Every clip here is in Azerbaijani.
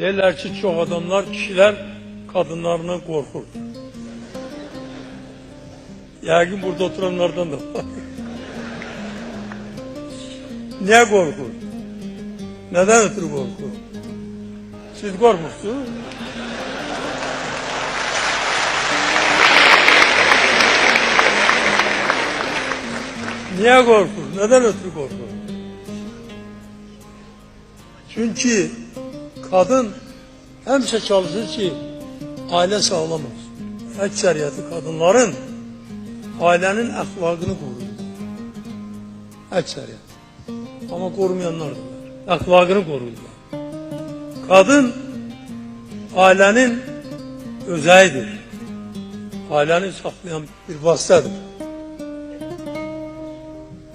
Deyirlər ki, çox adamlar, kişilər kadınlarından qorxur. Yəqin burada oturanlardan da var. Niye qorxur? Neden ötürü qorxur? Siz qorxursunuz? Niye korkur? Neden ötürü korkur? Çünkü kadın hemşe çalışır ki aile sağlam olsun. Ekseriyeti kadınların ailenin ahlakını korur. Ekseriyet. Ama korumayanlar da var. Ahlakını korurlar. Kadın ailenin özəyidir. Aileni saklayan bir vasıtadır.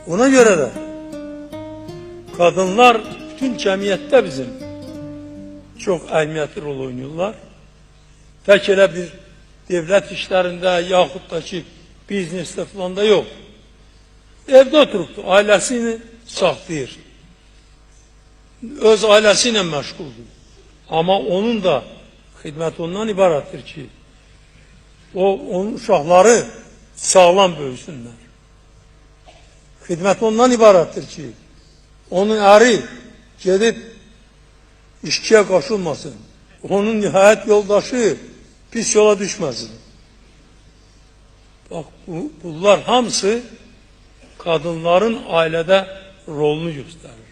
Ona göre de kadınlar bütün cemiyette bizim çok əhəmiyyətli rol oynuyorlar. Tek elə bir devlet işlerinde yaxud da ki biznesde falan da yok. Evde oturup ailesini saxlayır. Öz ailesiyle məşğuldur. Ama onun da xidməti ondan ibarətdir ki onun uşaqları sağlam böyüsünlər. Xidmət ondan ibarətdir ki, onun əri gedib işkiyə qaşılmasın. Onun həyat yoldaşı pis yola düşməsin. Bax, bunlar hamısı kadınların ailədə rolunu göstərir.